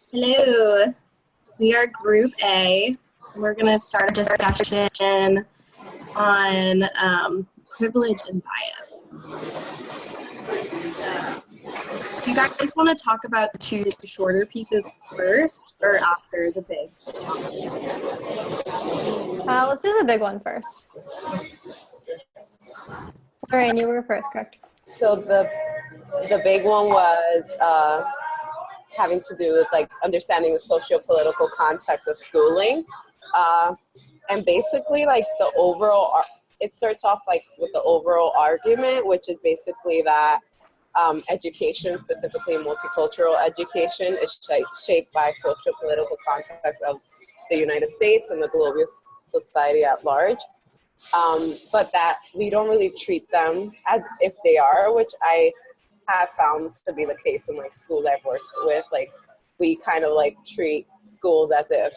Hello, we are Group A. We're going to start a discussion on privilege and bias. Do you guys want to talk about the two shorter pieces first or after the big? Let's do the big one first. Lorraine, you were first, correct? So the big one was having to do with like understanding the socio-political context of schooling, and basically like the overall. It starts off like with the overall argument, which is basically that education, specifically multicultural education, is shaped by socio-political context of the United States and the global society at large. But that we don't really treat them as if they are, which I have found to be the case in like schools I've worked with. Like we kind of like treat schools as if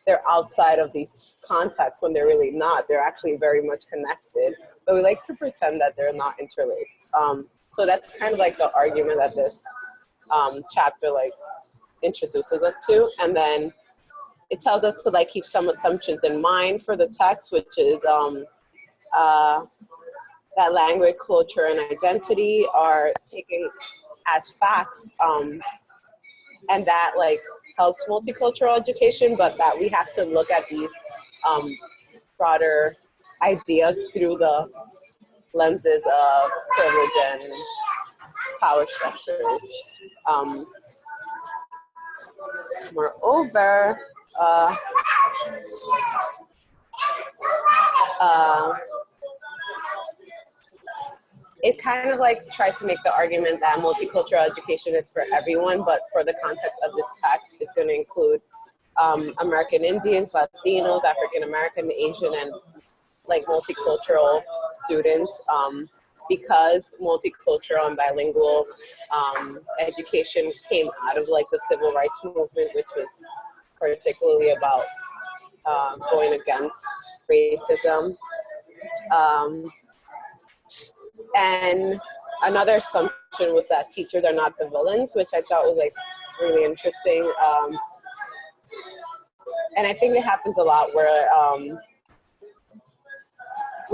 they're outside of these contexts when they're really not. They're actually very much connected, but we like to pretend that they're not interlaced. So that's kind of like the argument that this chapter like introduces us to, and then it tells us to like keep some assumptions in mind for the text, which is that language, culture, and identity are taken as facts, and that like helps multicultural education, but that we have to look at these broader ideas through the lenses of privilege and power structures. Moreover, it kind of like tries to make the argument that multicultural education is for everyone, but for the context of this text, it's going to include American Indians, Latinos, African American, Asian, and like multicultural students, because multicultural and bilingual education came out of like the civil rights movement, which was particularly about going against racism. And another assumption was that teachers are not the villains, which I thought was like really interesting. And I think it happens a lot where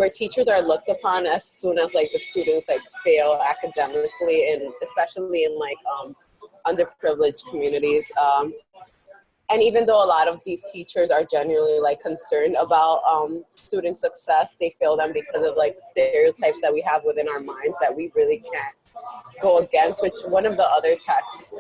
teachers are looked upon as soon as like the students like fail academically, and especially in like underprivileged communities. And even though a lot of these teachers are genuinely like concerned about student success, they fail them because of like stereotypes that we have within our minds that we really can't go against, which one of the other texts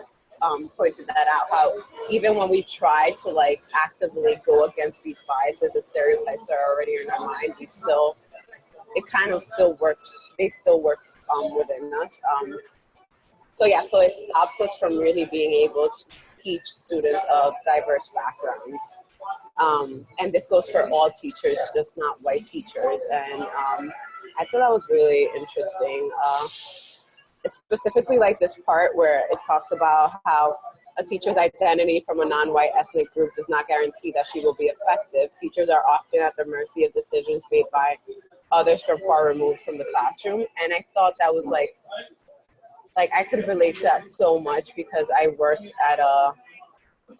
pointed that out, how even when we try to like actively go against these biases and stereotypes that are already in our mind, it kind of still works, they still work within us. So so it stops us from really being able to teach students of diverse backgrounds. And this goes for all teachers, just not white teachers. And I thought that was really interesting. It's specifically like this part where it talks about how a teacher's identity from a non-white ethnic group does not guarantee that she will be effective. Teachers are often at the mercy of decisions made by others from far removed from the classroom. And I thought that was like I could relate to that so much because I worked at a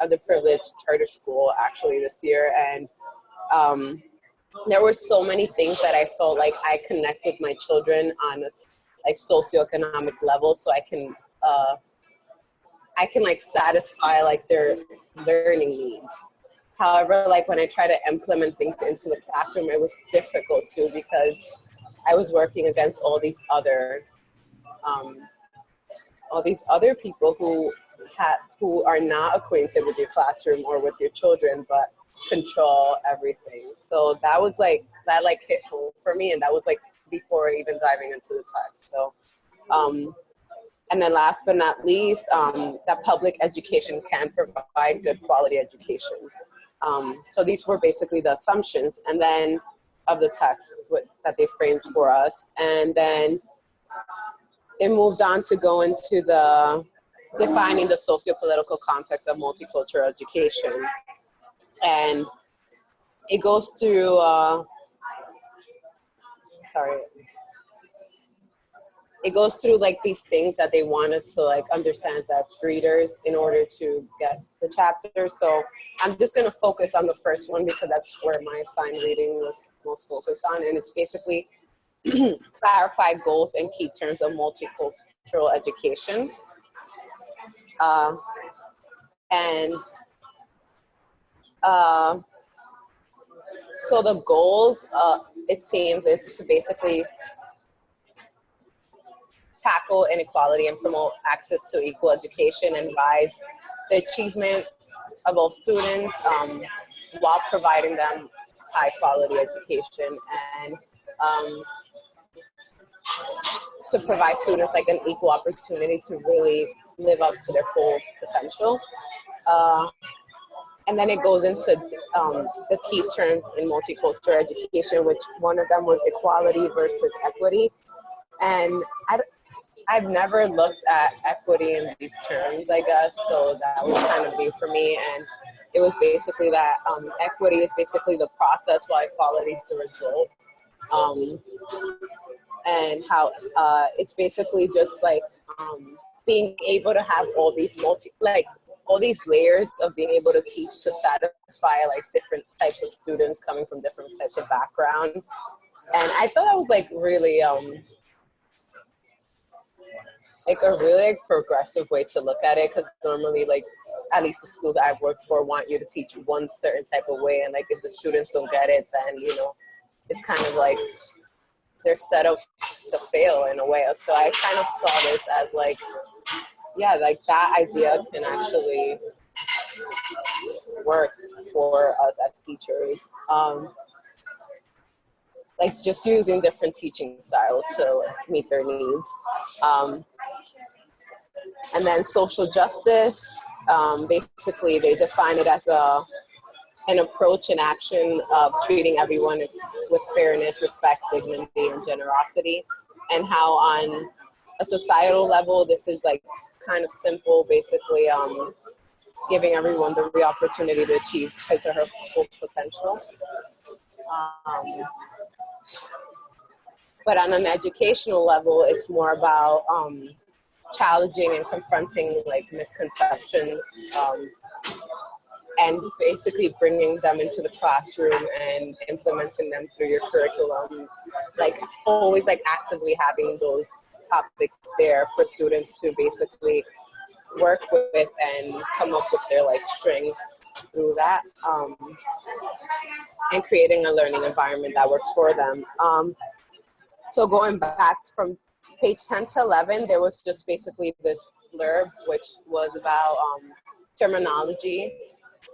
underprivileged charter school actually this year, and there were so many things that I felt like I connected with my children on a like socioeconomic level, so I can like satisfy like their learning needs. However, like when I try to implement things into the classroom, it was difficult too because I was working against all these other people who are not acquainted with your classroom or with your children, but control everything. So that was like hit home for me, and that was like before even diving into the text. So, and then last but not least, that public education can provide good quality education. So these were basically the assumptions, and then of the text that they framed for us, and then it moved on to go into the defining the socio-political context of multicultural education. And it goes through, it goes through like these things that they want us to like understand as readers in order to get the chapter. So I'm just going to focus on the first one because that's where my assigned reading was most focused on. And it's basically clarify goals and key terms of multicultural education. So the goals, it seems, is to basically tackle inequality and promote access to equal education and rise the achievement of all students while providing them high quality education, and to provide students like an equal opportunity to really live up to their full potential. And then it goes into the key terms in multicultural education, which one of them was equality versus equity. And I've never looked at equity in these terms, I guess, so that was kind of new for me. And it was basically that equity is basically the process while equality is the result. And how it's basically just like being able to have all these all these layers of being able to teach to satisfy like different types of students coming from different types of background. And I thought that was like really like a really like, progressive way to look at it, because normally like at least the schools I've worked for want you to teach one certain type of way, and like if the students don't get it, then you know it's kind of like they're set up to fail in a way. So I kind of saw this as like, yeah, like that idea can actually work for us as teachers. Like just using different teaching styles to meet their needs. And then social justice, basically they define it as an approach and action of treating everyone with fairness, respect, dignity, and generosity. And how on a societal level, this is like kind of simple, basically giving everyone the real opportunity to achieve his or her full potential. But on an educational level, it's more about challenging and confronting like misconceptions and basically bringing them into the classroom and implementing them through your curriculum, like always like actively having those topics there for students to basically work with and come up with their like strengths through that, and creating a learning environment that works for them. So going back from page 10 to 11, there was just basically this blurb, which was about terminology.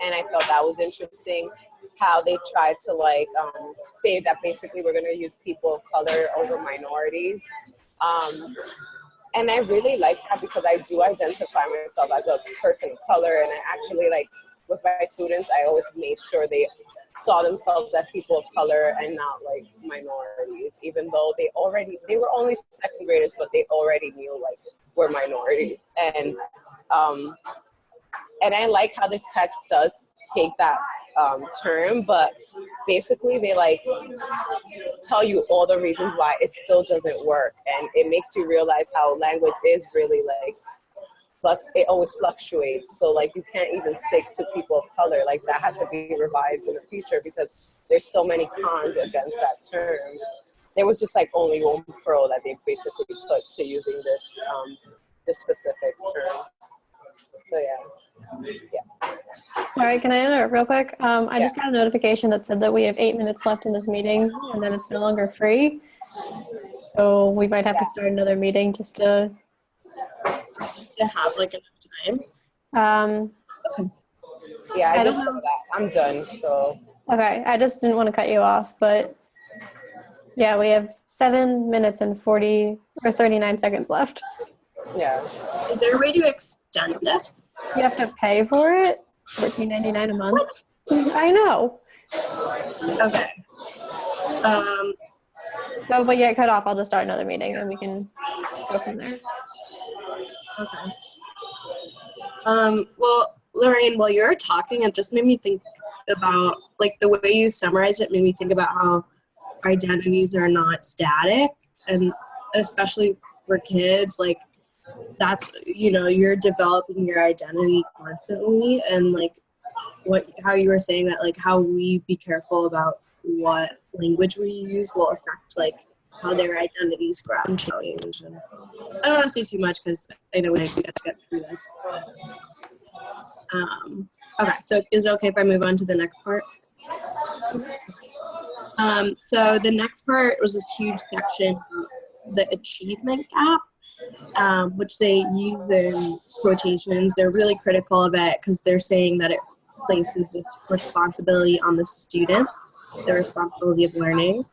And I thought that was interesting, how they tried to like say that basically we're going to use people of color over minorities. And I really like that because I do identify myself as a person of color. And I actually like with my students, I always made sure they saw themselves as people of color and not like minorities, even though they were only second graders, but they already knew like we're minority. And I like how this text does take that term, but basically they like tell you all the reasons why it still doesn't work, and it makes you realize how language is really like it always fluctuates. So like you can't even stick to people of color, like that has to be revised in the future because there's so many cons against that term. There was just like only one pro that they basically put to using this this specific term. So yeah. Sorry, can I interrupt real quick? I just got a notification that said that we have 8 minutes left in this meeting and then it's no longer free. So we might have to start another meeting just to have like enough time. Yeah, I just saw that. I'm done, so. Okay, I just didn't want to cut you off, but yeah, we have 7 minutes and 39 seconds left. Yeah. Is there a way to extend it? You have to pay for it? $14.99 a month? What? I know. Okay. So if we get cut off, I'll just start another meeting and we can go from there. Okay. Well, Lorraine, while you were talking, it just made me think about, like, the way you summarized it made me think about how identities are not static, and especially for kids, like that's, you know, you're developing your identity constantly, and like how you were saying that, like how we be careful about what language we use will affect like how their identities grow and change. And I don't want to say too much because I know we have to get through this. Okay, so is it okay if I move on to the next part? So the next part was this huge section, the achievement gap, which they use in quotations. They're really critical of it because they're saying that it places this responsibility on the students, the responsibility of learning.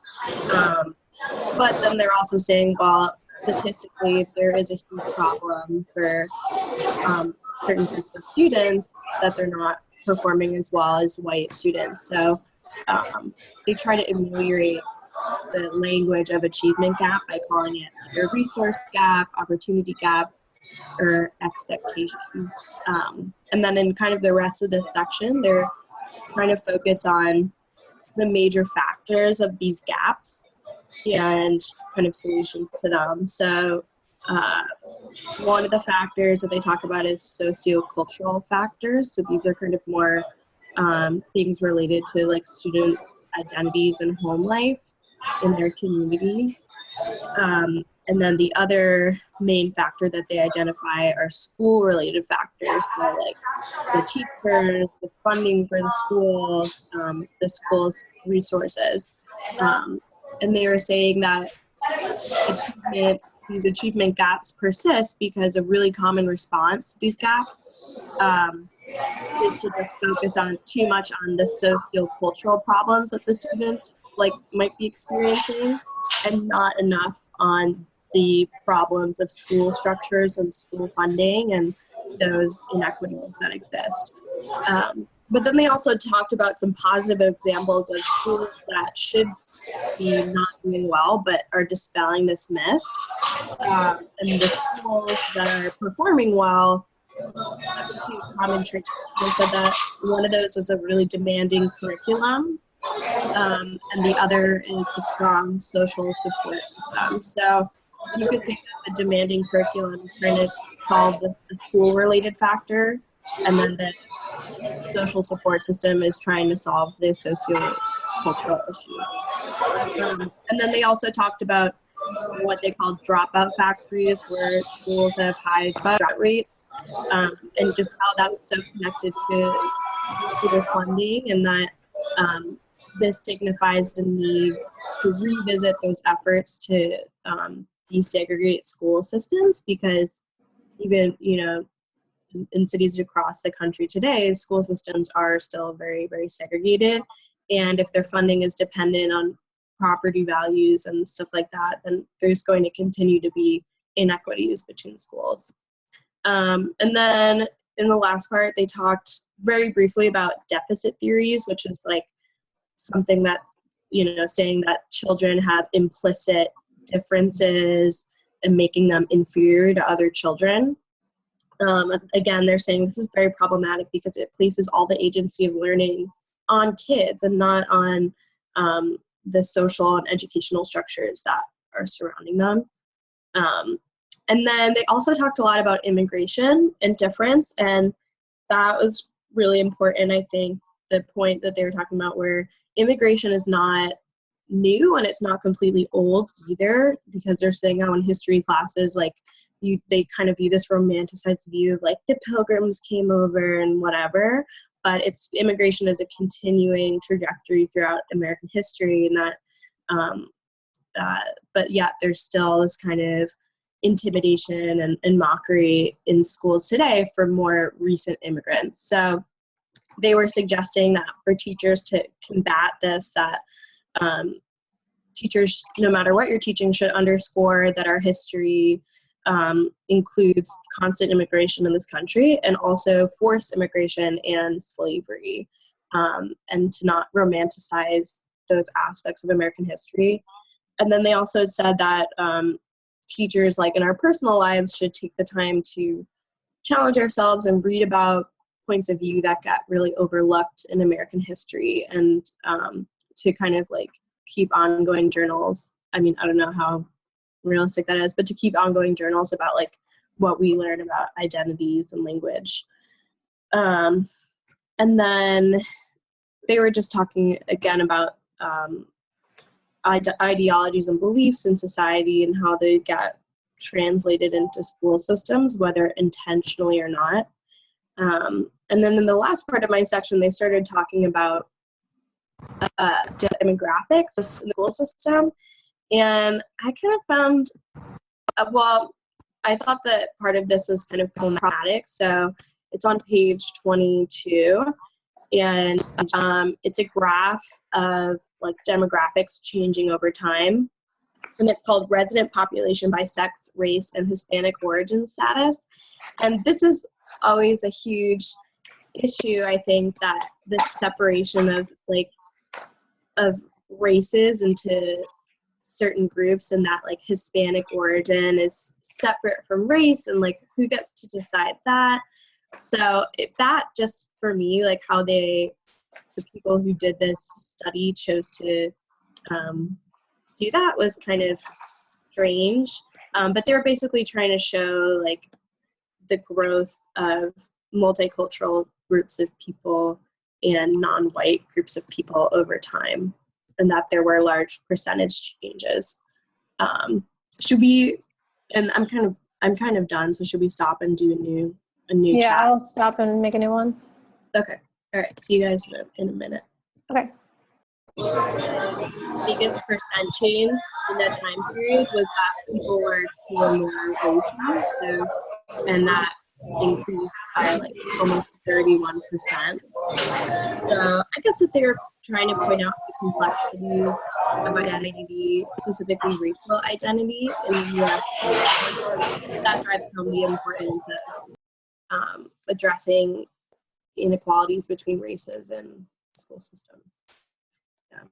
But then they're also saying, well, statistically, there is a huge problem for certain groups of students that they're not performing as well as white students. So they try to ameliorate the language of achievement gap by calling it either resource gap, opportunity gap, or expectation. And then in kind of the rest of this section, they're trying to focus on the major factors of these gaps and kind of solutions to them. So one of the factors that they talk about is sociocultural factors. So these are kind of more things related to like students' identities and home life in their communities. And then the other main factor that they identify are school-related factors. So like the teachers, the funding for the school's resources. And they were saying that these achievement gaps persist because a really common response to these gaps is to just focus on too much on the sociocultural problems that the students like might be experiencing, and not enough on the problems of school structures and school funding and those inequities that exist. But then they also talked about some positive examples of schools that should be not doing well but are dispelling this myth. And the schools that are performing well, just use common traits. They said that one of those is a really demanding curriculum, and the other is a strong social support system. So you could say that the demanding curriculum is trying to solve the school-related factor, and then the social support system is trying to solve the socio-cultural issues. And then they also talked about what they call dropout factories, where schools have high dropout rates, and just how that's so connected to their funding, and that this signifies the need to revisit those efforts to desegregate school systems, because even, you know, in cities across the country today, school systems are still very, very segregated. And if their funding is dependent on property values and stuff like that, then there's going to continue to be inequities between schools. And then in the last part, they talked very briefly about deficit theories, which is like something that, you know, saying that children have implicit differences and making them inferior to other children. Again, they're saying this is very problematic because it places all the agency of learning on kids and not on the social and educational structures that are surrounding them. And then they also talked a lot about immigration and difference, and that was really important. I think the point that they were talking about, where immigration is not new and it's not completely old either, because they're saying how in history classes, like they kind of view this romanticized view of like the pilgrims came over and whatever, but immigration is a continuing trajectory throughout American history, and that but yet there's still this kind of intimidation and mockery in schools today for more recent immigrants. So they were suggesting that for teachers to combat this, that teachers, no matter what you're teaching, should underscore that our history includes constant immigration in this country, and also forced immigration and slavery, and to not romanticize those aspects of American history. And then they also said that teachers, like in our personal lives, should take the time to challenge ourselves and read about points of view that got really overlooked in American history, and to kind of like keep ongoing journals. I mean, I don't know how realistic that is, but to keep ongoing journals about like what we learn about identities and language. And then they were just talking again about ideologies and beliefs in society and how they get translated into school systems, whether intentionally or not. And then in the last part of my section, they started talking about demographics in the school system. And I kind of found, well, I thought that part of this was kind of problematic. So it's on page 22. And it's a graph of like demographics changing over time. And it's called Resident Population by Sex, Race, and Hispanic Origin Status. And this is always a huge issue, I think, that this separation of races into certain groups, and that like Hispanic origin is separate from race, and like who gets to decide that. So that just for me, like how the people who did this study chose to do that was kind of strange. But they were basically trying to show like the growth of multicultural groups of people and non-white groups of people over time, and that there were large percentage changes. Should we? And I'm kind of done. So should we stop and do a new Yeah, chat? I'll stop and make a new one. Okay. All right. See you guys in a minute. Okay. Biggest percent change in that time period was that people were feeling more lazy, so, and that increased by like almost 31%. So I guess that they're trying to point out the complexity of identity, specifically racial identity in the U.S. That drives home the importance of addressing inequalities between races in school systems. Yeah.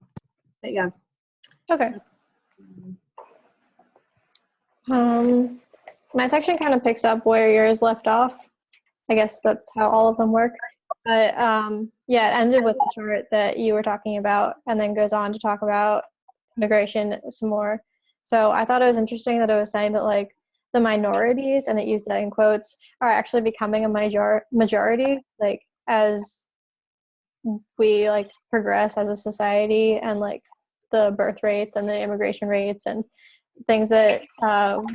But yeah. Okay. My section kind of picks up where yours left off. I guess that's how all of them work. But yeah, it ended with the chart that you were talking about, and then goes on to talk about immigration some more. So I thought it was interesting that it was saying that like the minorities, and it used that in quotes, are actually becoming a majority, like as we like progress as a society, and like the birth rates and the immigration rates and things that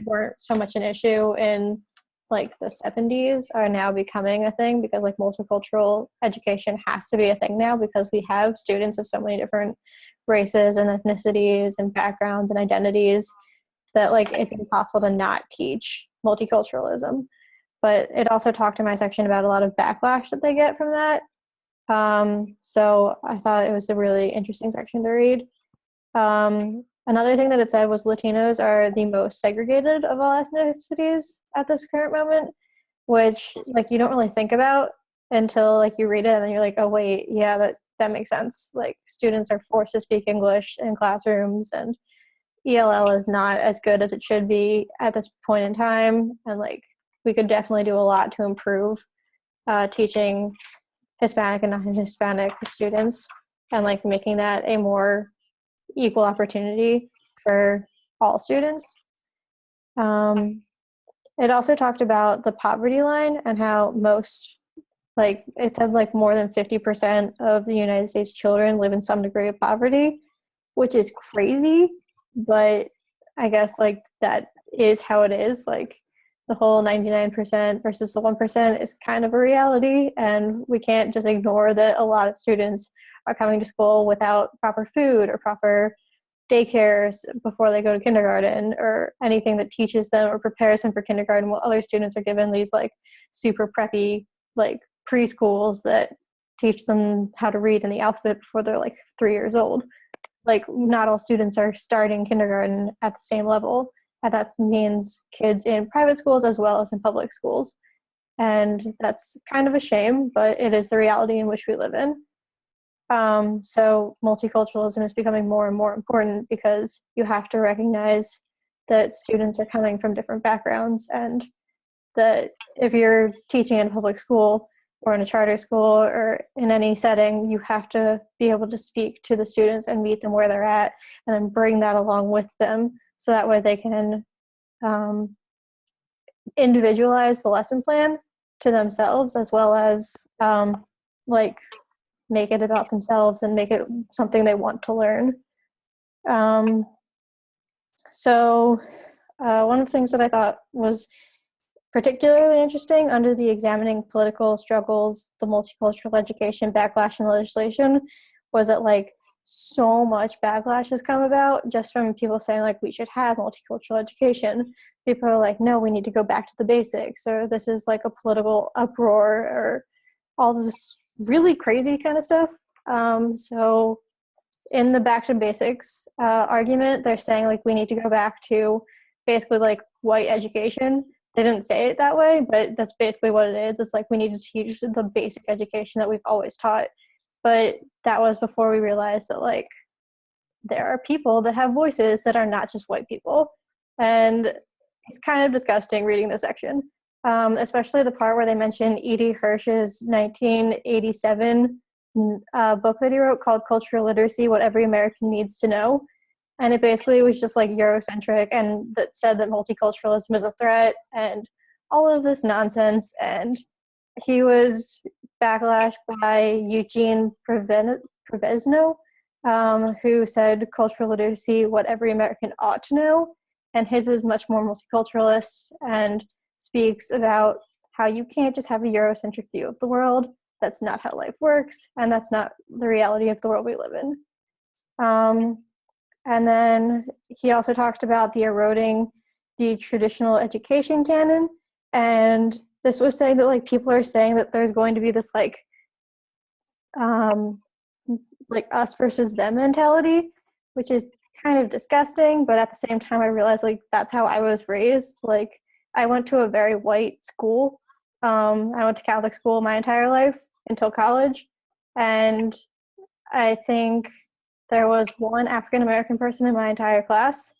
weren't so much an issue in like the 70s are now becoming a thing, because like multicultural education has to be a thing now, because we have students of so many different races and ethnicities and backgrounds and identities that like it's impossible to not teach multiculturalism. But it also talked in my section about a lot of backlash that they get from that. So I thought it was a really interesting section to read. Another thing that it said was Latinos are the most segregated of all ethnicities at this current moment, which like you don't really think about until like you read it, and then you're like, oh wait, yeah, that makes sense. Like students are forced to speak English in classrooms, and ELL is not as good as it should be at this point in time, and like we could definitely do a lot to improve teaching Hispanic and non-Hispanic students, and like making that a more equal opportunity for all students. It also talked about the poverty line and how most, like it said like more than 50% of the United States children live in some degree of poverty, which is crazy, but I guess like that is how it is. Like the whole 99% versus the 1% is kind of a reality, and we can't just ignore that a lot of students are coming to school without proper food or proper daycares before they go to kindergarten, or anything that teaches them or prepares them for kindergarten, while other students are given these like super preppy like preschools that teach them how to read in the alphabet before they're like 3 years old. Like not all students are starting kindergarten at the same level, and that means kids in private schools as well as in public schools. And that's kind of a shame, but it is the reality in which we live in. So multiculturalism is becoming more and more important, because you have to recognize that students are coming from different backgrounds, and that if you're teaching in a public school or in a charter school or in any setting, you have to be able to speak to the students and meet them where they're at, and then bring that along with them, so that way they can individualize the lesson plan to themselves, as well as like make it about themselves and make it something they want to learn. So one of the things that I thought was particularly interesting under the examining political struggles, the multicultural education backlash and legislation was that like so much backlash has come about just from people saying like we should have multicultural education. People are like, no, we need to go back to the basics, or this is like a political uproar, or all this really crazy kind of stuff. So in the back to basics argument, they're saying like we need to go back to basically like white education. They didn't say it that way, but that's basically what it is. It's like we need to teach the basic education that we've always taught. But that was before we realized that like there are people that have voices that are not just white people. And it's kind of disgusting reading this section, especially the part where they mention E.D. Hirsch's 1987 book that he wrote called Cultural Literacy, What Every American Needs to Know. And it basically was just like Eurocentric, and that said that multiculturalism is a threat and all of this nonsense. And he was backlashed by Eugene Prevesno, who said cultural literacy, what every American ought to know. And his is much more multiculturalist and speaks about how you can't just have a Eurocentric view of the world. That's not how life works, and that's not the reality of the world we live in. And then he also talked about the eroding the traditional education canon. And this was saying that like people are saying that there's going to be this like us versus them mentality, which is kind of disgusting. But at the same time, I realized like that's how I was raised. Like I went to a very white school. I went to Catholic school my entire life until college. And I think there was one African-American person in my entire class,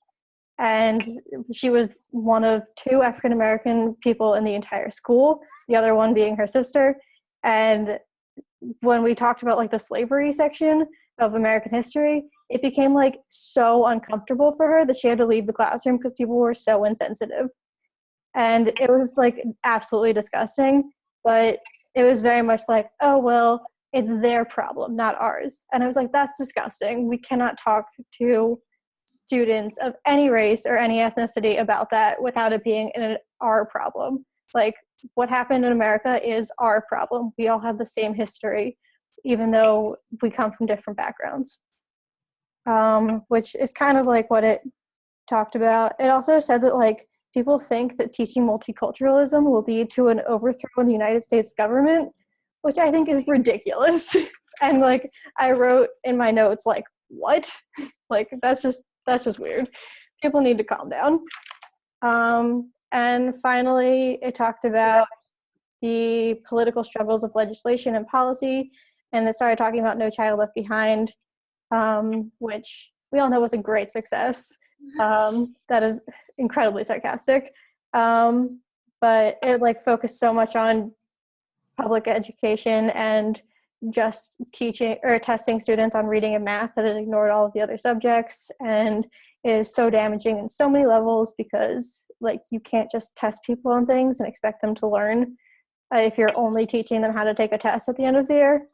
and she was one of two African-American people in the entire school, the other one being her sister. And when we talked about like the slavery section of American history, it became like so uncomfortable for her that she had to leave the classroom because people were so insensitive. And it was like absolutely disgusting, but it was very much like, oh, well, it's their problem, not ours. And I was like, that's disgusting. We cannot talk to students of any race or any ethnicity about that without it being our problem. Like, what happened in America is our problem. We all have the same history, even though we come from different backgrounds. Which is kind of like what it talked about. It also said that like people think that teaching multiculturalism will lead to an overthrow in the United States government, which I think is ridiculous. And like I wrote in my notes, like, what? Like that's just weird. People need to calm down. And finally, it talked about the political struggles of legislation and policy, and it started talking about No Child Left Behind, which we all know was a great success. That is incredibly sarcastic. But it like focused so much on public education and just teaching or testing students on reading and math that it ignored all of the other subjects, and is so damaging in so many levels because like you can't just test people on things and expect them to learn if you're only teaching them how to take a test at the end of the year.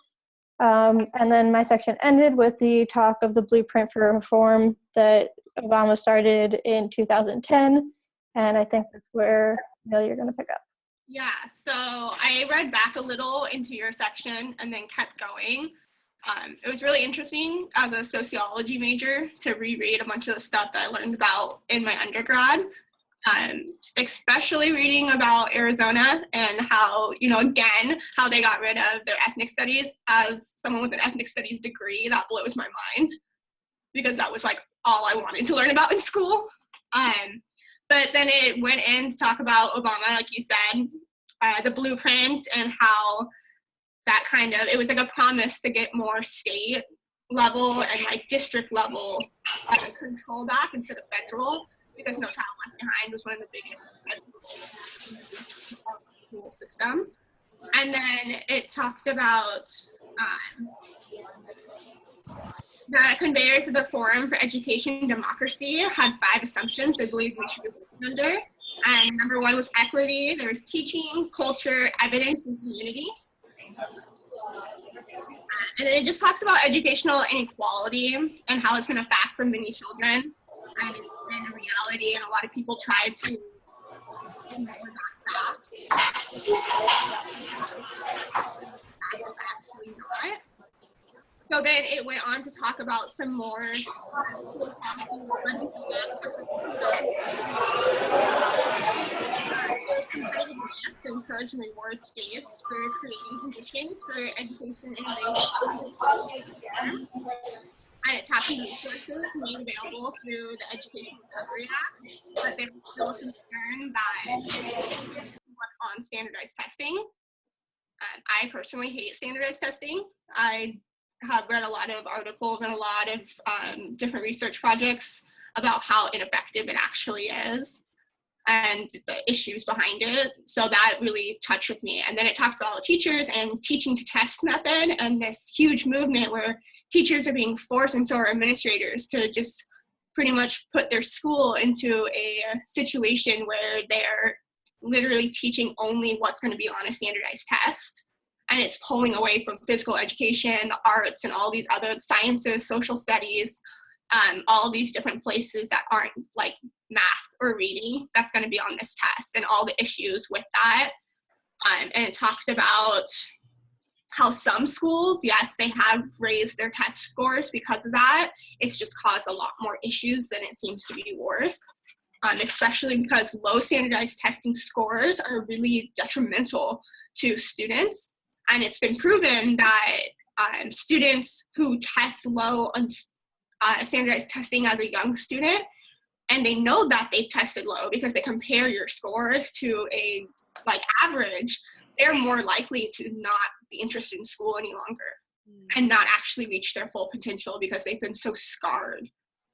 And then my section ended with the talk of the blueprint for reform that Obama started in 2010, and I think that's where you're going to pick up. Yeah, so I read back a little into your section and then kept going. It was really interesting as a sociology major to reread a bunch of the stuff that I learned about in my undergrad, especially reading about Arizona and how, again, how they got rid of their ethnic studies. As someone with an ethnic studies degree, that blows my mind because that was like all I wanted to learn about in school. But then it went in to talk about Obama, like you said, the blueprint and how that it was like a promise to get more state level and like district level control back into the federal, because No Child Left Behind was one of the biggest school systems. And then it talked about The conveners of the Forum for Education and Democracy had 5 assumptions they believed we should be working under. And number 1 was equity. There was teaching, culture, evidence, and community. And it just talks about educational inequality and how it's been a fact for many children. And it's been a reality, and a lot of people try to ignore that fact. It's actually not. So then it went on to talk about some more grants to encourage and reward states for creating conditions for education innovation. And it tapped into resources made available through the Education Recovery Act, but they were still concerned that it worked on standardized testing. I personally hate standardized testing. I have read a lot of articles and a lot of different research projects about how ineffective it actually is and the issues behind it. So that really touched with me. And then it talked about teachers and teaching to test method and this huge movement where teachers are being forced, and so are administrators, to just pretty much put their school into a situation where they're literally teaching only what's going to be on a standardized test. And it's pulling away from physical education, the arts, and all these other sciences, social studies, all these different places that aren't like math or reading that's going to be on this test, and all the issues with that. And it talked about how some schools, yes, they have raised their test scores because of that. It's just caused a lot more issues than it seems to be worth, especially because low standardized testing scores are really detrimental to students. And it's been proven that students who test low on standardized testing as a young student, and they know that they've tested low because they compare your scores to a like average, they're more likely to not be interested in school any longer and not actually reach their full potential because they've been so scarred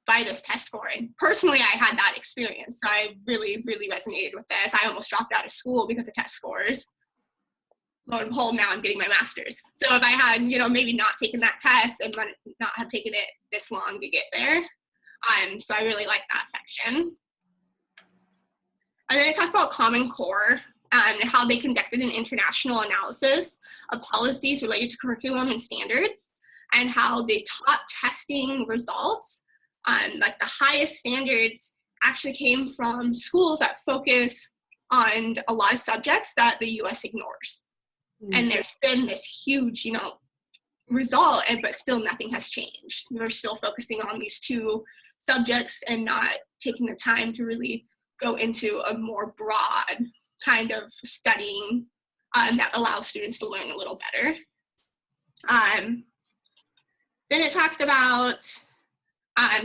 by this test scoring. Personally, I had that experience. I really, really resonated with this. I almost dropped out of school because of test scores. Lo and behold, now I'm getting my master's. So if I had, maybe not taken that test and not have taken it this long to get there. So I really like that section. And then I talked about Common Core and how they conducted an international analysis of policies related to curriculum and standards, and how they taught testing results. Like the highest standards actually came from schools that focus on a lot of subjects that the US ignores. And there's been this huge, result, but still nothing has changed. We're still focusing on these 2 subjects and not taking the time to really go into a more broad kind of studying that allows students to learn a little better. Then it talks about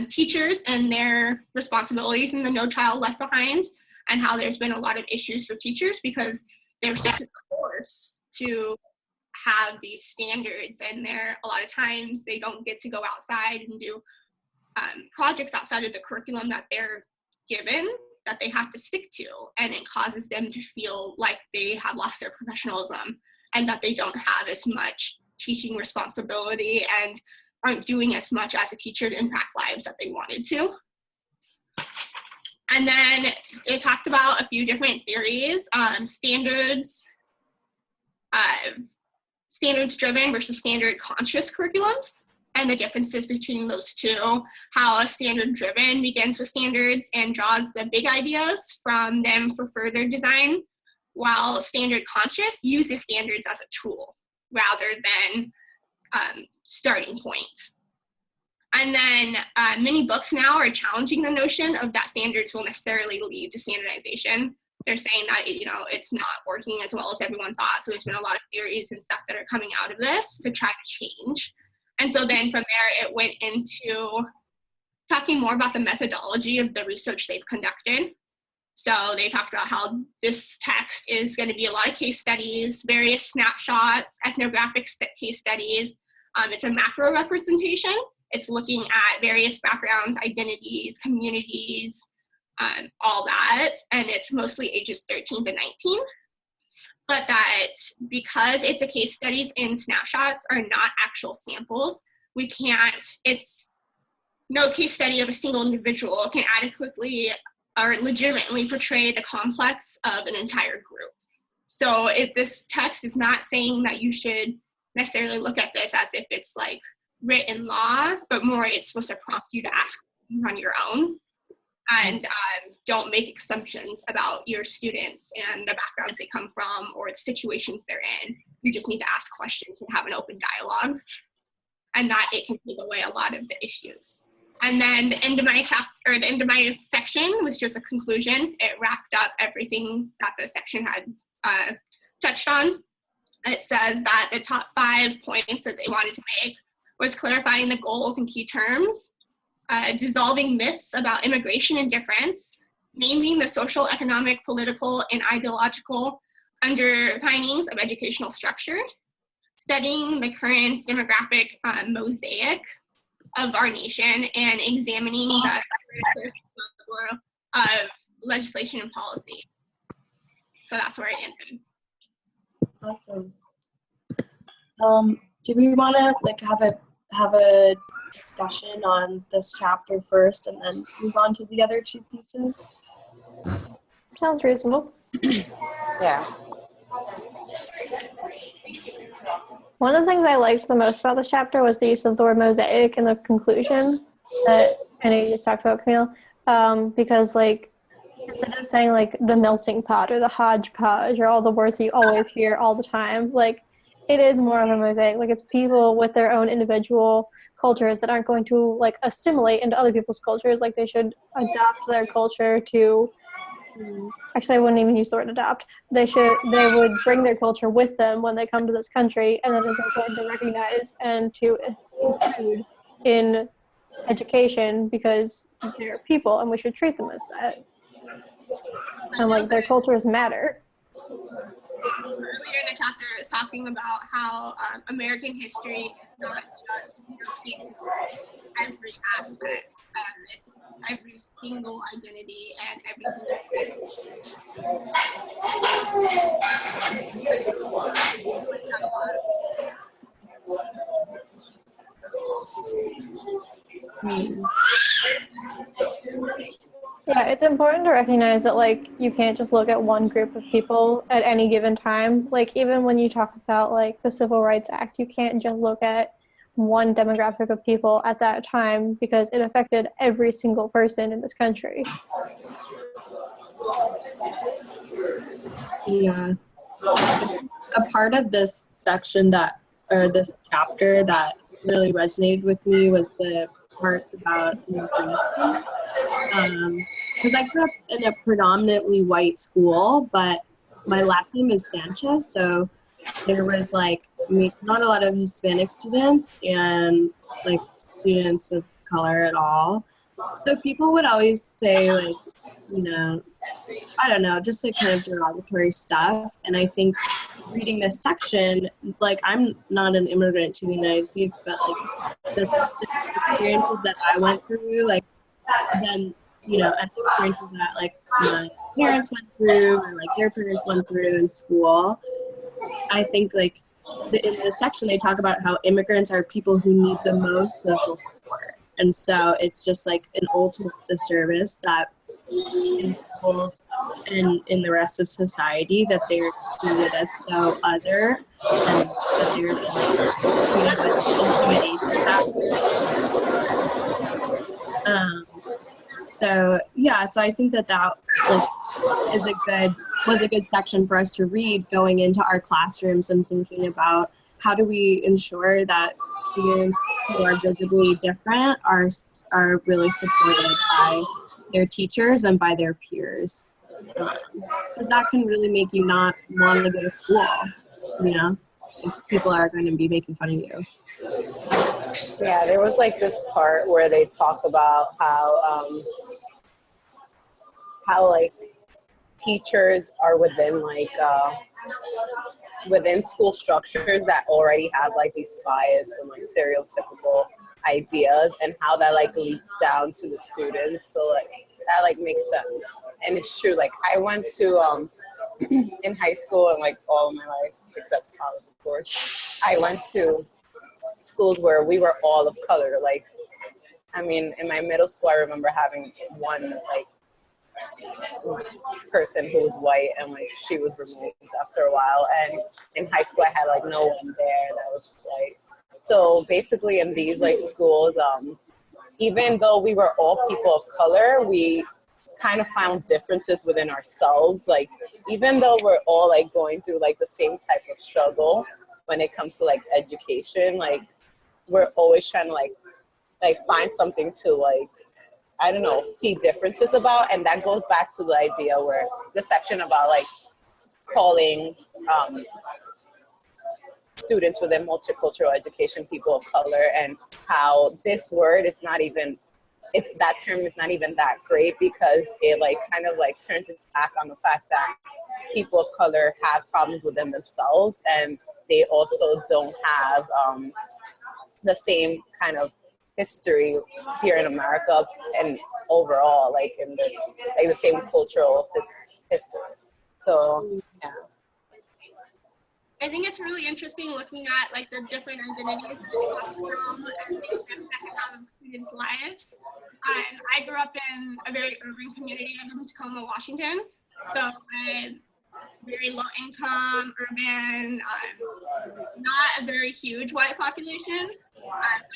teachers and their responsibilities in the No Child Left Behind, and how there's been a lot of issues for teachers because they're forced to have these standards, and a lot of times they don't get to go outside and do projects outside of the curriculum that they're given that they have to stick to, and it causes them to feel like they have lost their professionalism and that they don't have as much teaching responsibility and aren't doing as much as a teacher to impact lives that they wanted to. And then it talked about a few different theories, standards-driven versus standard-conscious curriculums, and the differences between those two, how a standard-driven begins with standards and draws the big ideas from them for further design, while standard-conscious uses standards as a tool rather than starting point. And then many books now are challenging the notion of that standards will necessarily lead to standardization. They're saying that, it's not working as well as everyone thought. So there's been a lot of theories and stuff that are coming out of this to try to change. And so then from there, it went into talking more about the methodology of the research they've conducted. So they talked about how this text is going to be a lot of case studies, various snapshots, ethnographic case studies. It's a macro representation. It's looking at various backgrounds, identities, communities, all that, and it's mostly ages 13 to 19. But that because it's a case studies and snapshots are not actual samples, it's no case study of a single individual can adequately or legitimately portray the complex of an entire group. So this text is not saying that you should necessarily look at this as if it's like written law, but more it's supposed to prompt you to ask on your own. And don't make assumptions about your students and the backgrounds they come from or the situations they're in. You just need to ask questions and have an open dialogue. And that it can take away a lot of the issues. And then the end of my chapter, or the end of my section was just a conclusion. It wrapped up everything that the section had touched on. It says that the top 5 points that they wanted to make was clarifying the goals and key terms, dissolving myths about immigration and difference, naming the social, economic, political, and ideological underpinnings of educational structure, studying the current demographic mosaic of our nation, and examining the of legislation and policy. So that's where it ended. Awesome. Do we want to like have a discussion on this chapter first, and then move on to the other 2 pieces? Sounds reasonable. Yeah. One of the things I liked the most about this chapter was the use of the word mosaic in the conclusion that I know you just talked about, Camille, because like instead of saying like the melting pot or the hodgepodge or all the words that you always hear all the time, like it is more of a mosaic. Like it's people with their own individual cultures that aren't going to like assimilate into other people's cultures. Like they should adopt their culture to, actually I wouldn't even use the word adopt. They would bring their culture with them when they come to this country, and that is important to recognize and to include in education because they're people and we should treat them as that. And like their cultures matter. Earlier in the chapter, it was talking about how American history is not just every aspect. It's every single identity and every single Yeah, it's important to recognize that, like, you can't just look at one group of people at any given time. Like, even when you talk about, like, the Civil Rights Act, you can't just look at one demographic of people at that time because it affected every single person in this country. Yeah. A part of this section or this chapter that really resonated with me was the parts about immigration. Because I grew up in a predominantly white school, but my last name is Sanchez, so there was like not a lot of Hispanic students and like students of color at all. So people would always say like, you know, I don't know, just like kind of derogatory stuff. And I think reading this section, like I'm not an immigrant to the United States, but like the experiences that I went through, like then, you know, and the experiences that like my parents went through or like their parents went through in school, I think like in this section they talk about how immigrants are people who need the most social support. And so it's just like an ultimate disservice that in schools and in the rest of society that they're treated as so other and that they're treated with intimidation. So yeah, so I think that like was a good section for us to read going into our classrooms and thinking about how do we ensure that students who are visibly different are really supported by their teachers and by their peers. Because that can really make you not want to go to school, you know, if people are going to be making fun of you. Yeah, there was like this part where they talk about how like teachers are within like within school structures that already have like these bias and like stereotypical ideas, and how that like leaks down to the students. So like that like makes sense, and it's true. Like I went to in high school and like all of my life except college, of course, I went to schools where we were all of color. Like, I mean, in my middle school, I remember having one like person who was white, and like she was removed after a while. And in high school, I had like no one there that was white. So basically, in these like schools, even though we were all people of color, we kind of found differences within ourselves. Like, even though we're all like going through like the same type of struggle when it comes to like education, like we're always trying to like find something to like, I don't know, see differences about. And that goes back to the idea where the section about like calling students within multicultural education people of color, and how this word is not even, that term is not even that great, because it like kind of like turns its back on the fact that people of color have problems within themselves, and they also don't have the same kind of history here in America and overall, like in the same cultural history. So yeah. I think it's really interesting looking at like the different identities that we have from and the impact on students' lives. I grew up in a very urban community. I grew up in Tacoma, Washington. So I'm very low income, urban, not a very huge white population.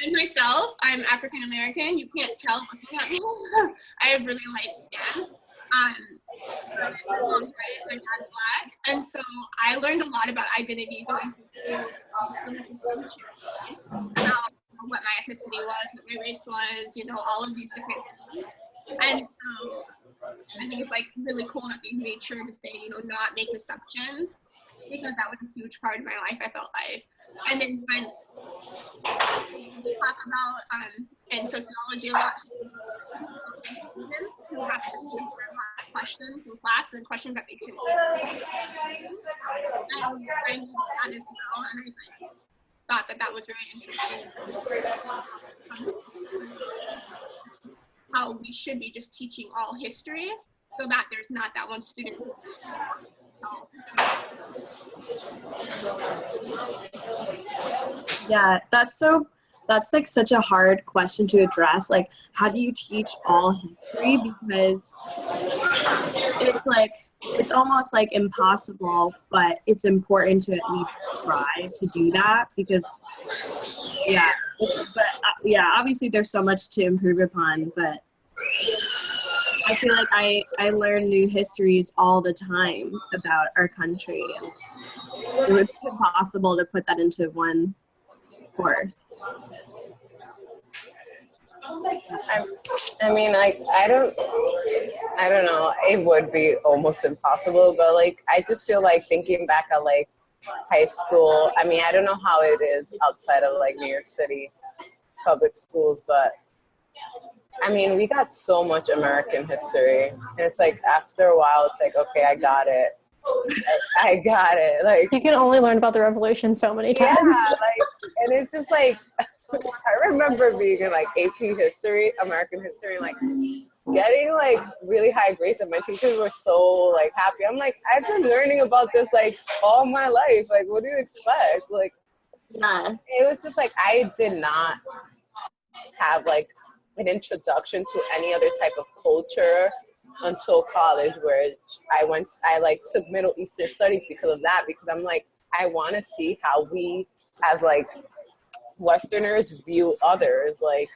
And myself, I'm African American. You can't tell looking at me. I have really light skin. I'm Black, and so I learned a lot about identity going through what my ethnicity was, what my race was, you know, all of these different things. And so I think it's like really cool that we made sure to say, you know, not make assumptions, because that was a huge part of my life, I felt like. And then once we talk about in sociology a lot, students who have to answer a lot of questions in class, and questions that they shouldn't be. And I knew that as well, and I thought that was very interesting. How we should be just teaching all history, so that there's not that one student. Yeah, that's like such a hard question to address. Like, how do you teach all history? Because it's like, it's almost like impossible, but it's important to at least try to do that, because yeah, yeah, obviously there's so much to improve upon, but I feel like I learn new histories all the time about our country. It would be impossible to put that into one course. I mean, like, I don't know. It would be almost impossible, but like, I just feel like thinking back at like high school. I mean, I don't know how it is outside of like New York City public schools, but I mean, we got so much American history, and it's like after a while, it's like, okay, I got it. I got it. Like, You can only learn about the revolution so many times. yeah, like, and it's just like, I remember being in like AP history, American history, and like getting like really high grades, and my teachers were so like happy. I'm like, I've been learning about this like all my life. Like, what do you expect? Like, Yeah. it was just like, I did not have like an introduction to any other type of culture until college, where I like took Middle Eastern studies because of that, because I'm like, I want to see how we as like Westerners view others. Like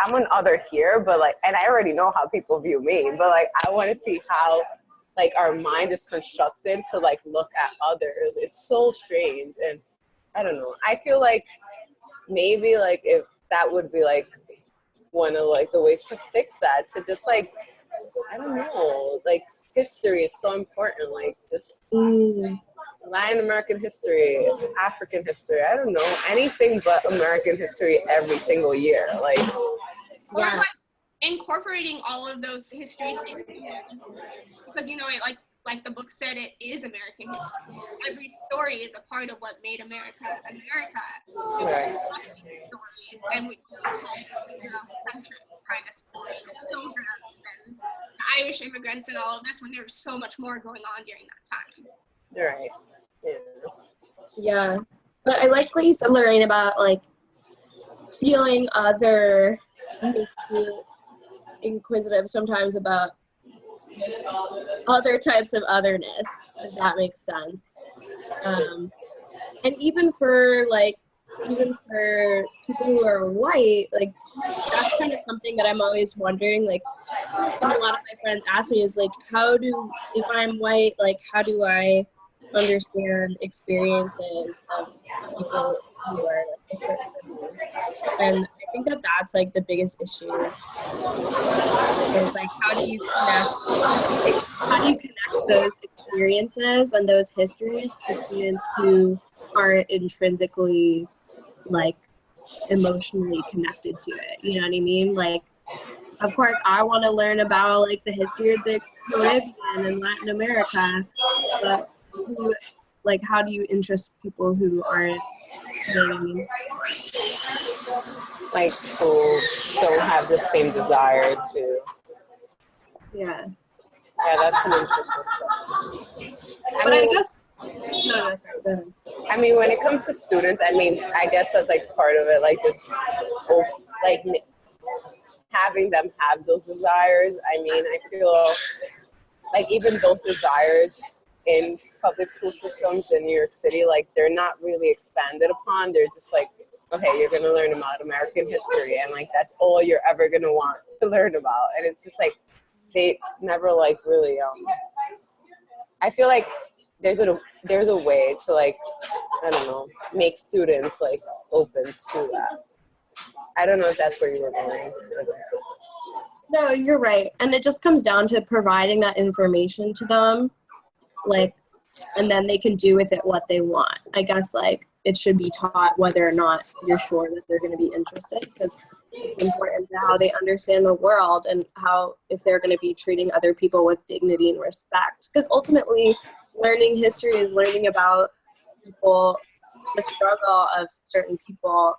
I'm an other here, but like, and I already know how people view me, but like, I want to see how like our mind is constructed to like look at others. It's so strange. And I don't know, I feel like maybe like if that would be like one of like the ways to fix that, to just like, I don't know, like history is so important, like just Latin American history, African history, I don't know, anything but American history every single year, like, or like incorporating all of those histories, because you know, it like the book said, it is American history. Every story is a part of what made America America. right. Stories, and we centric kind of stories, pilgrims and the Irish immigrants and all of this, when there was so much more going on during that time. Right. Yeah. Yeah. But I like what you said, Lorraine, about like feeling other makes me inquisitive sometimes about other types of otherness, if that makes sense. And even for people who are white, like that's kind of something that I'm always wondering. Like, and a lot of my friends ask me is like, if I'm white, like how do I understand experiences of people who are like different from me? And I think that that's like the biggest issue is like how do you connect those experiences and those histories to students who aren't intrinsically like emotionally connected to it? You know what I mean? Like, of course, I want to learn about like the history of the Caribbean and Latin America, but how do you interest people who aren't? You know what I mean? Like who don't have the same desire to. Yeah. Yeah, that's an interesting question. But I guess no, sorry, go ahead. I mean, when it comes to students, I mean, I guess that's like part of it, like just like having them have those desires. I mean, I feel like even those desires in public school systems in New York City, like they're not really expanded upon. They're just like, okay, you're gonna learn about American history, and like that's all you're ever gonna want to learn about. And it's just like they never like really. I feel like there's a way to like, I don't know, make students like open to that. I don't know if that's where you were going. No, you're right. And it just comes down to providing that information to them, like, and then they can do with it what they want. I guess, like, it should be taught whether or not you're sure that they're going to be interested, because it's important to how they understand the world and how, if they're going to be treating other people with dignity and respect. Because ultimately, learning history is learning about people, the struggle of certain people,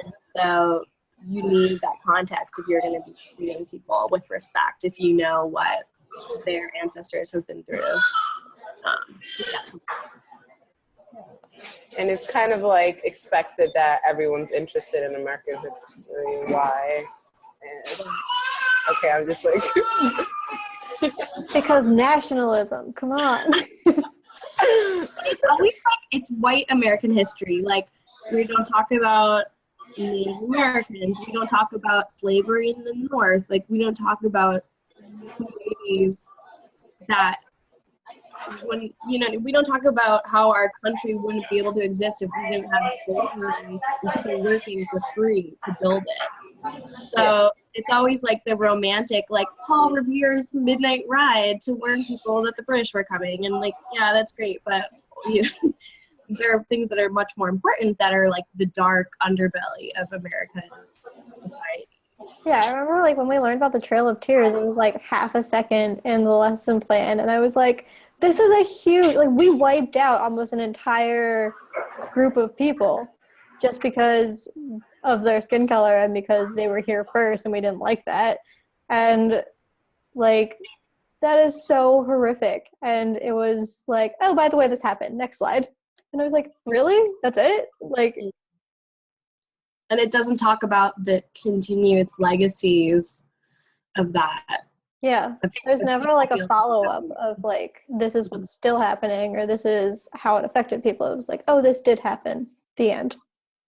and so you need that context if you're going to be treating people with respect, if you know what their ancestors have been through to get to. And it's kind of like expected that everyone's interested in American history. Why? And, okay, I'm just like... Because nationalism, come on. It's always like, it's white American history. Like, we don't talk about Native Americans. We don't talk about slavery in the North. Like, we don't talk about communities that, when, you know, we don't talk about how our country wouldn't be able to exist if we didn't have slavery and people working for free to build it. So it's always like the romantic, like Paul Revere's midnight ride to warn people that the British were coming, and like, yeah, that's great, but you know, there are things that are much more important that are like the dark underbelly of America's society. Yeah, I remember like when we learned about the Trail of Tears, it was like half a second in the lesson plan, and I was like, this is a huge, like, we wiped out almost an entire group of people just because of their skin color and because they were here first and we didn't like that. And like, that is so horrific. And it was like, oh, by the way, this happened. Next slide. And I was like, really? That's it? Like, and it doesn't talk about the continuous legacies of that. Yeah, there's never like a follow-up of like, this is what's still happening or this is how it affected people. It was like, oh, this did happen, the end.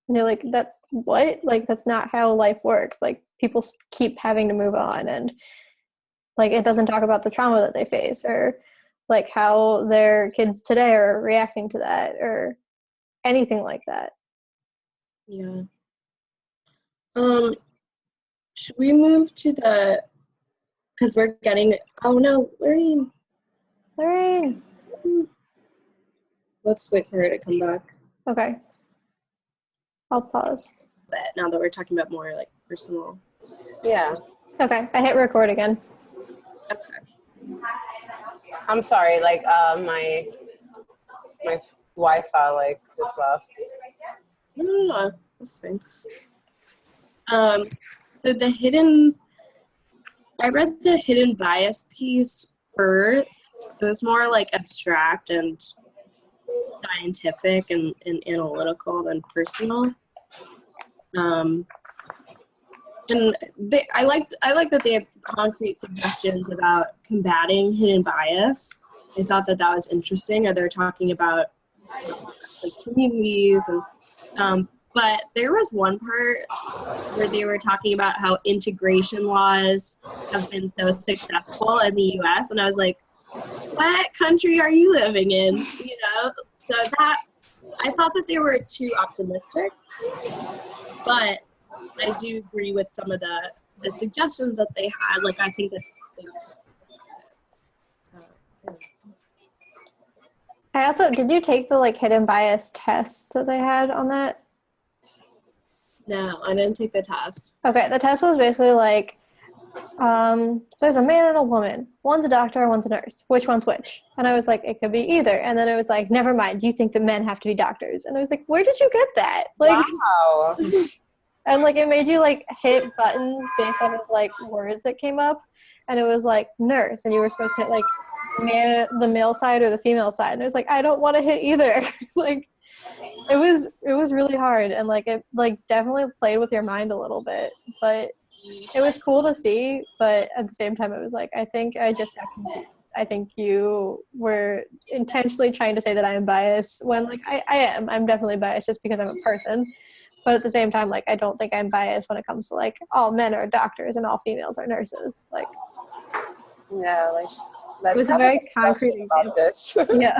And you're like, that, what? Like, that's not how life works. Like, people keep having to move on, and like, it doesn't talk about the trauma that they face or like how their kids today are reacting to that or anything like that. Yeah. Should we move to the, because we're getting, oh no, Lorraine. Let's wait for her to come back. Okay. I'll pause. But now that we're talking about more like personal. Yeah. Okay, I hit record again. Okay. I'm sorry, like my Wi-Fi like just left. No, that's fine. So I read the hidden bias piece first. It was more like abstract and scientific and analytical than personal. And I like that they have concrete suggestions about combating hidden bias. I thought that was interesting. Or they're talking about like communities and but there was one part where they were talking about how integration laws have been so successful in the US, and I was like, what country are you living in? You know? So that I thought that they were too optimistic, but I do agree with some of the suggestions that they had. Like, I think that's so, yeah. I also, did you take the like hidden bias test that they had on that? No, I didn't take the test. Okay, the test was basically like, there's a man and a woman. One's a doctor, one's a nurse. Which one's which? And I was like, it could be either. And then it was like, never mind, you think that men have to be doctors. And I was like, where did you get that? Like, Wow. and like it made you like hit buttons based on like words that came up. And it was like nurse, and you were supposed to hit like the male side or the female side. And it was like, I don't want to hit either. Like, it was really hard, and like it like definitely played with your mind a little bit, but it was cool to see. But at the same time, it was like, I think you were intentionally trying to say that I am biased when like I am. I'm definitely biased just because I'm a person, but at the same time, like I don't think I'm biased when it comes to like all men are doctors and all females are nurses. Like, Yeah, like it was a very concrete about this. Yeah.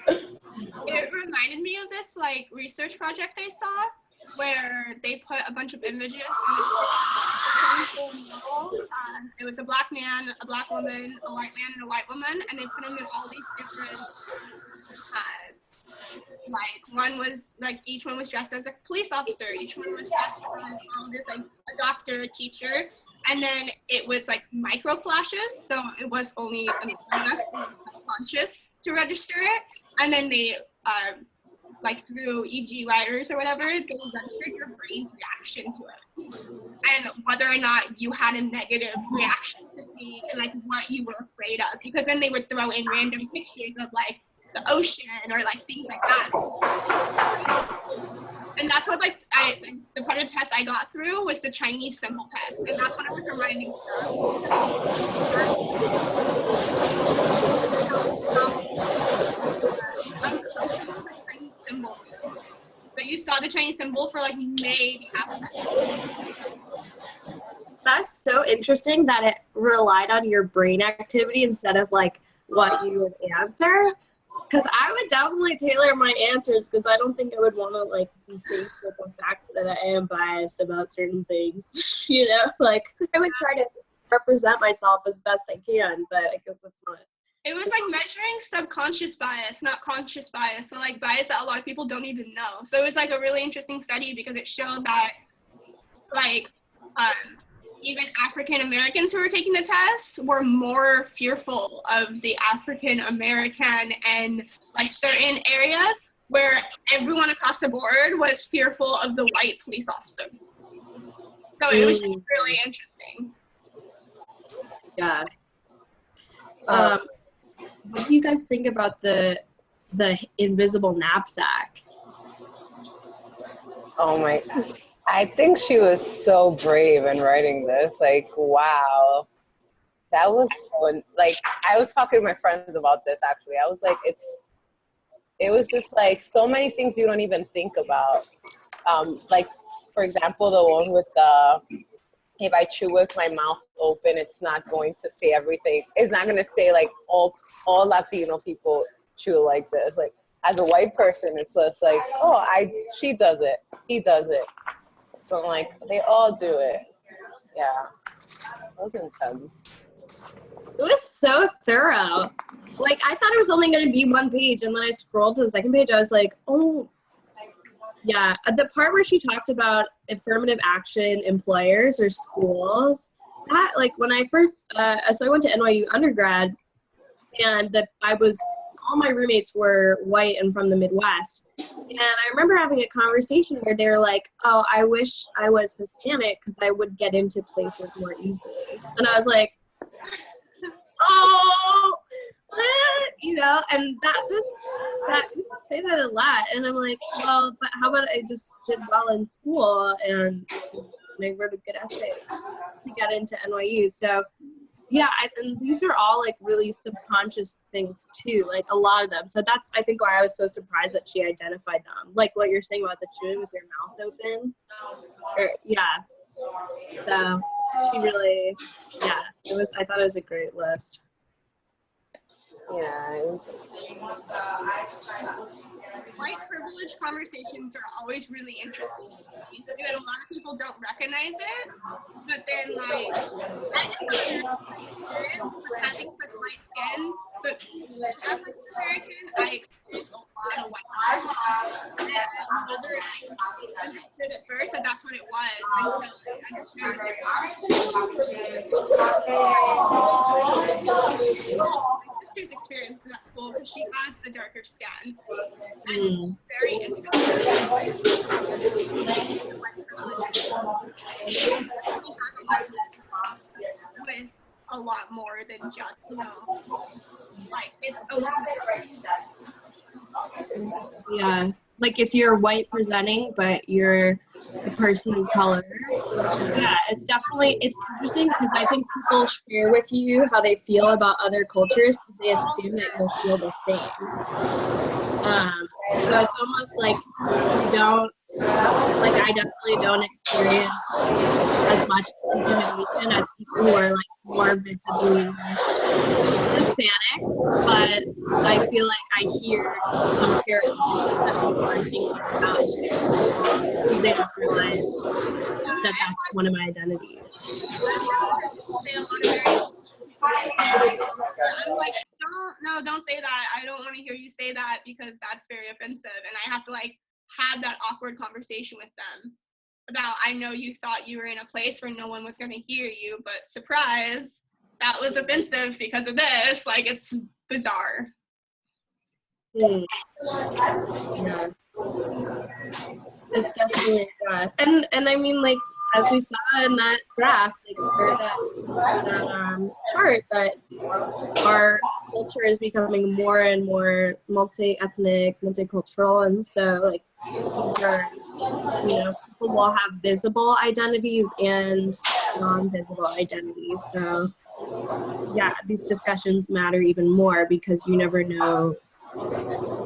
It reminded me of this like research project I saw where they put a bunch of images on it was a black man, a black woman, a white man, and a white woman, and they put them in all these different like one was like each one was dressed as a police officer, each one was dressed as all this like a doctor, a teacher, and then it was like micro flashes, so it was only enough conscious to register it. And then they, like through EG writers or whatever, they registered your brain's reaction to it. And whether or not you had a negative reaction to see, and like what you were afraid of. Because then they would throw in random pictures of like the ocean or like things like that. And that's what like the part of the test I got through was the Chinese symbol test. And that's what I was reminding Chinese symbol. But you saw the Chinese symbol for like maybe half a second. That's so interesting that it relied on your brain activity instead of like what you would answer. Because I would definitely tailor my answers, because I don't think I would want to like be faced with the fact that I am biased about certain things. You know, like I would try to represent myself as best I can, but I guess it's not. It was like measuring subconscious bias, not conscious bias. So like bias that a lot of people don't even know. So it was like a really interesting study because it showed that like even African Americans who were taking the test were more fearful of the African American and like certain areas, where everyone across the board was fearful of the white police officer. So it was just really interesting. Yeah. What do you guys think about the invisible knapsack? Oh my God. I think she was so brave in writing this. Like, wow. That was so, like, I was talking to my friends about this, actually. I was like, it was just like so many things you don't even think about. Like, for example, the one with if I chew with my mouth open, it's not going to say everything. It's not going to say like all Latino people chew like this. Like, as a white person, it's just like, oh, she does it. He does it. So I'm like, they all do it. Yeah. That was intense. It was so thorough. Like, I thought it was only going to be one page, and then I scrolled to the second page. I was like, oh, yeah. The part where she talked about affirmative action employers or schools, that, like, when I first, so I went to NYU undergrad, and all my roommates were white and from the Midwest. And I remember having a conversation where they were like, oh, I wish I was Hispanic because I would get into places more easily. And I was like, oh, what? You know, and that just, that people say that a lot, and I'm like, well, but how about I just did well in school and I wrote a good essay to get into NYU. So yeah, and these are all like really subconscious things too, like a lot of them. So that's, I think, why I was so surprised that she identified them, like what you're saying about the chewing with your mouth open. Yeah. So she really, yeah, I thought it was a great list. Yeah, it was. White privilege conversations are always really interesting. And a lot of people don't recognize it, but then like I just have an experience with having such light skin, but African American, I experienced a lot of white privilege. And whether I understood at first that that's what it was until I understood my sister's experience in that school because she has the darker skin. And it's very interesting. With a lot more than just, like it's Yeah, like if you're white presenting, but you're a person of color. Yeah, it's interesting because I think people share with you how they feel about other cultures. They assume that you'll feel the same. So it's almost like you don't, like I definitely don't experience as much intimidation as people who are like more visibly Hispanic, but I feel like I hear some stereotypes that people are thinking about because they don't realize that that's one of my identities. I'm like, don't say that. I don't want to hear you say that because that's very offensive. And I have to like have that awkward conversation with them about, I know you thought you were in a place where no one was going to hear you, but surprise, that was offensive because of this. Like, it's bizarre. Yeah. It's definitely that. And I mean, like, as we saw in that graph, like, or that chart, that our culture is becoming more and more multi-ethnic, multicultural, and so, like, people will have visible identities and non-visible identities. So, yeah, these discussions matter even more because you never know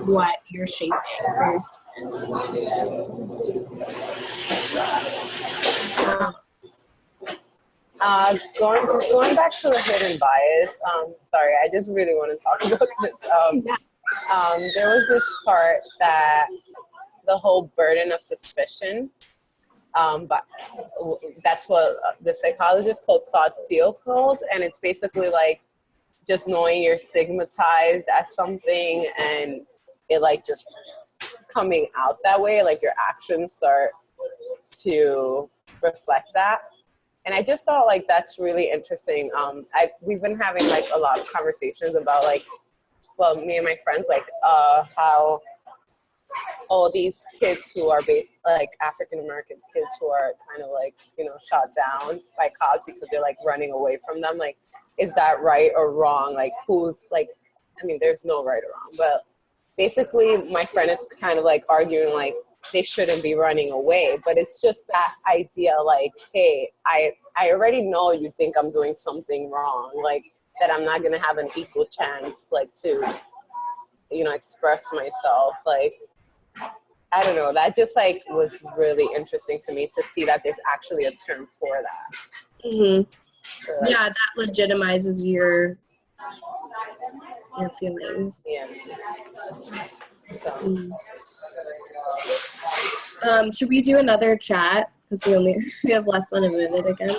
what you're shaping for your Going back to the hidden bias. Sorry, I just really want to talk about this. There was this part that the whole burden of suspicion. But that's what the psychologist called Claude Steele called, and it's basically like just knowing you're stigmatized as something, and it like just coming out that way, like your actions start to reflect that. And I just thought like that's really interesting. We've been having like a lot of conversations about like, well, me and my friends, like how all these kids who are like African American kids who are kind of like, shot down by cops because they're like running away from them. Like, is that right or wrong? Like, who's like, I mean, there's no right or wrong, but basically my friend is kind of like arguing like they shouldn't be running away, but it's just that idea like, hey, I already know you think I'm doing something wrong, like that I'm not gonna have an equal chance like to express myself. Like, I don't know, that just like was really interesting to me to see that there's actually a term for that. Mm-hmm. So, like, yeah, that legitimizes your feelings. Yeah. So. Should we do another chat? Because we have less than a minute again.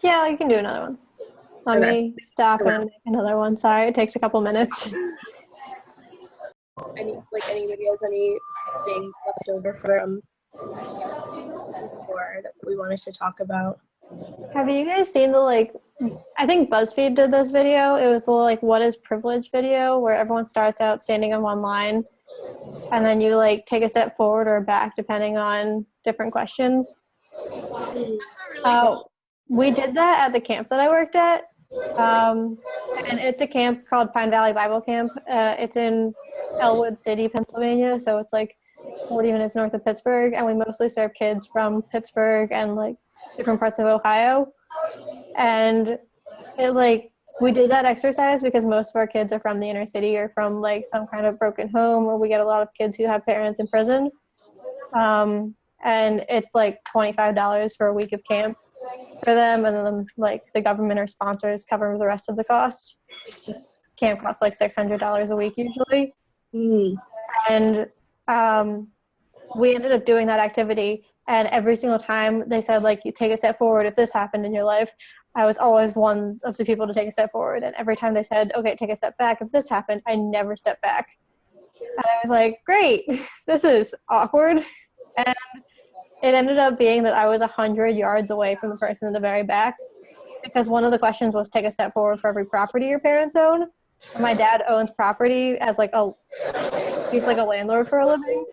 Yeah, you can do another one. Let me stop and make another one. Sorry, it takes a couple minutes. Anybody has anything left over from before that we wanted to talk about? Have you guys seen I think BuzzFeed did this video. It was the what is privilege video where everyone starts out standing in one line and then you take a step forward or back depending on different questions. We did that at the camp that I worked at, And it's a camp called Pine Valley Bible Camp. It's in Elwood City, Pennsylvania, so it's like 40 minutes north of Pittsburgh, and we mostly serve kids from Pittsburgh and like different parts of Ohio. And it like we did that exercise because most of our kids are from the inner city or from like some kind of broken home, or we get a lot of kids who have parents in prison. And it's like $25 for a week of camp for them, and then like the government or sponsors cover the rest of the cost. This camp costs like $600 a week usually. And we ended up doing that activity, and every single time they said like, you take a step forward if this happened in your life, I was always one of the people to take a step forward. And every time they said, okay, take a step back if this happened, I never stepped back. And I was like, great, this is awkward. And it ended up being that I was 100 yards away from the person in the very back, because one of the questions was take a step forward for every property your parents own. And my dad owns property as like he's like a landlord for a living.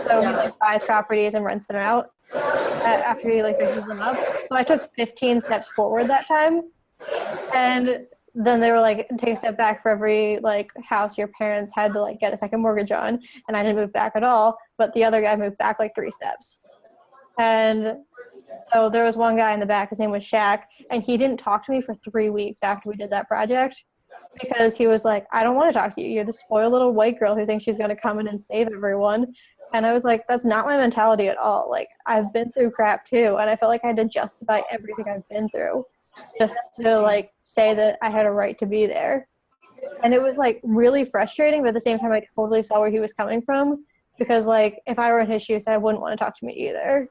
So he like buys properties and rents them out after he like fixes them up. So I took 15 steps forward that time. And then they were like, take a step back for every like house your parents had to like get a second mortgage on. And I didn't move back at all, but the other guy moved back like 3 steps. And so there was one guy in the back, his name was Shaq, and he didn't talk to me for 3 weeks after we did that project, because he was like, I don't want to talk to you. You're the spoiled little white girl who thinks she's going to come in and save everyone. And I was like, that's not my mentality at all. Like, I've been through crap too, and I felt like I had to justify everything I've been through just to like say that I had a right to be there. And it was like really frustrating, but at the same time I totally saw where he was coming from, because like if I were in his shoes, I wouldn't want to talk to me either.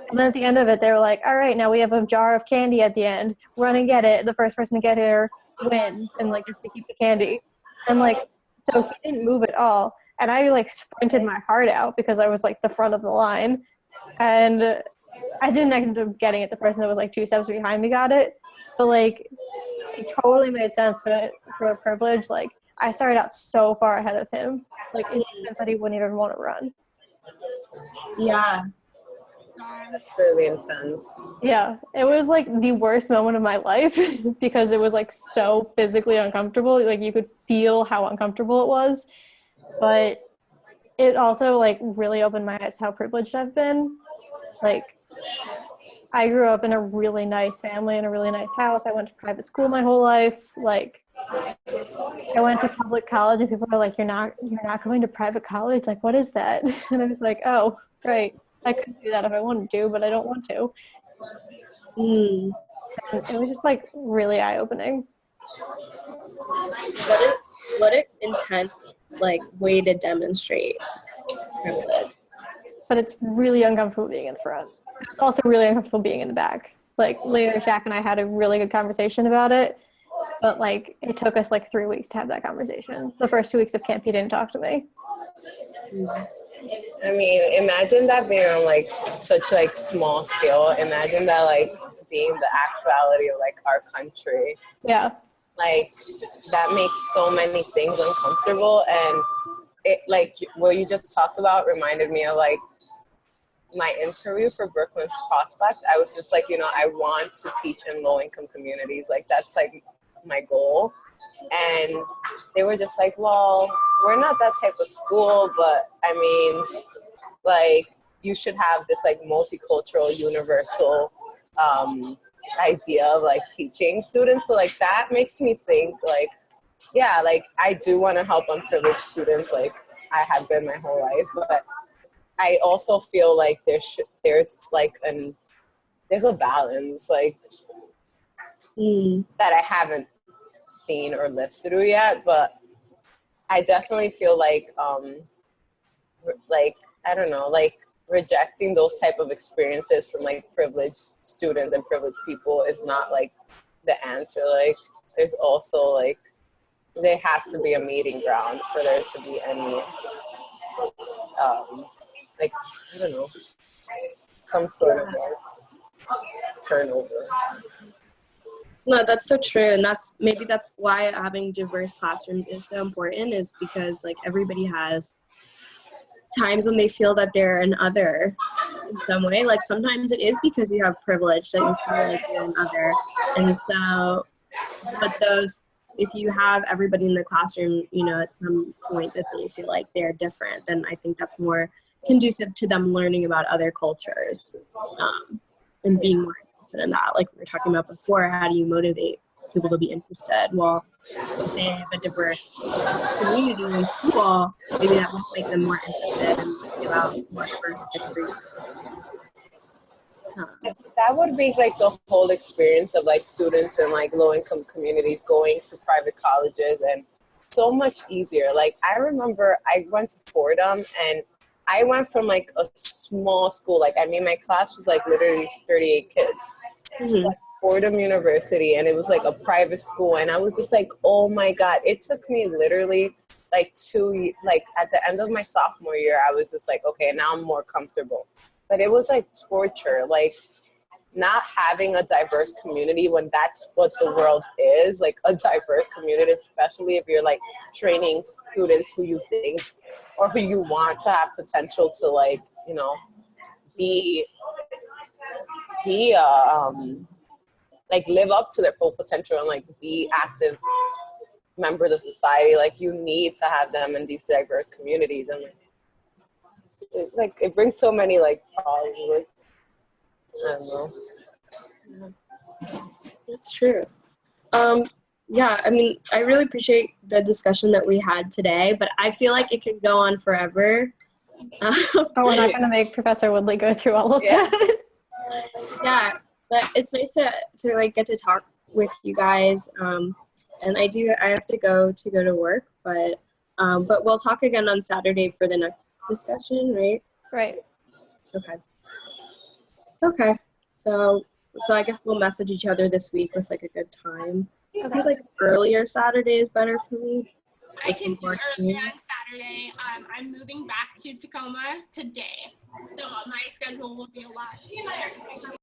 And then at the end of it, they were like, all right, now we have a jar of candy at the end. Run and get it. The first person to get here wins, and like gets to keep the candy. And like, so he didn't move at all. And I like sprinted my heart out because I was like the front of the line. And I didn't end up getting it. The person that was like 2 steps behind me got it. But like, it totally made sense for Privledge. Like, I started out so far ahead of him. Like, in the sense that he wouldn't even want to run. Yeah. That's really intense. Yeah, it was like the worst moment of my life because it was like so physically uncomfortable. Like, you could feel how uncomfortable it was. But it also like really opened my eyes to how privileged I've been. Like, I grew up in a really nice family in a really nice house. I went to private school my whole life. Like, I went to public college, and people are like, you're not going to private college? Like, what is that? And I was like, oh, right. I could do that if I wanted to, but I don't want to. And it was just like really eye-opening. What an intense like way to demonstrate privilege. But it's really uncomfortable being in front. It's also really uncomfortable being in the back. Like, later, Shaq and I had a really good conversation about it, but like it took us like 3 weeks to have that conversation. The first 2 weeks of camp, he didn't talk to me. I mean, imagine that being on like such like small scale. Imagine that like being the actuality of like our country. Yeah. Like, that makes so many things uncomfortable. And it like what you just talked about reminded me of like my interview for Brooklyn's Prospect. I was just like, I want to teach in low-income communities. Like, that's like my goal. And they were just like, well, we're not that type of school, but I mean, like, you should have this like multicultural, universal idea of like teaching students. So like that makes me think like, yeah, like I do want to help unprivileged students. Like, I have been my whole life, but I also feel like there's a balance like that I haven't seen or lived through yet, but I definitely feel like I don't know, like rejecting those type of experiences from like privileged students and privileged people is not like the answer. Like, there's also like there has to be a meeting ground for there to be any like, I don't know, some sort of like turnover. No, that's so true, and that's why having diverse classrooms is so important, is because like everybody has times when they feel that they're an other in some way. Like, sometimes it is because you have privilege that you feel like you're an other, and so But if you have everybody in the classroom, at some point that they feel like they're different, then I think that's more conducive to them learning about other cultures, and being more interested in that. Like we were talking about before, how do you motivate people to be interested? Well, if they have a diverse community in school, maybe that will make them more interested in learning about more diverse history. That would make like the whole experience of like students in like low income communities going to private colleges and so much easier. Like I remember I went to Fordham, and I went from like a small school, like I mean my class was like literally 38 kids, to like Fordham University, and it was like a private school, and I was just like, oh my God, it took me literally like at the end of my sophomore year, I was just like, okay, now I'm more comfortable. But it was like torture, like not having a diverse community when that's what the world is, like a diverse community, especially if you're like training students who you think or who you want to have potential to like, be like live up to their full potential and like be active members of society. Like you need to have them in these diverse communities, and it brings so many like problems with, I don't know. That's true. Yeah, I mean, I really appreciate the discussion that we had today, but I feel like it could go on forever. We're not going to make Professor Woodley go through all of that. Yeah, but it's nice to like get to talk with you guys. And I have to go to work, but we'll talk again on Saturday for the next discussion, right? Right. Okay. So I guess we'll message each other this week with like a good time. I feel like earlier Saturday is better for me. I can do earlier on Saturday. I'm moving back to Tacoma today, so my schedule will be a lot better.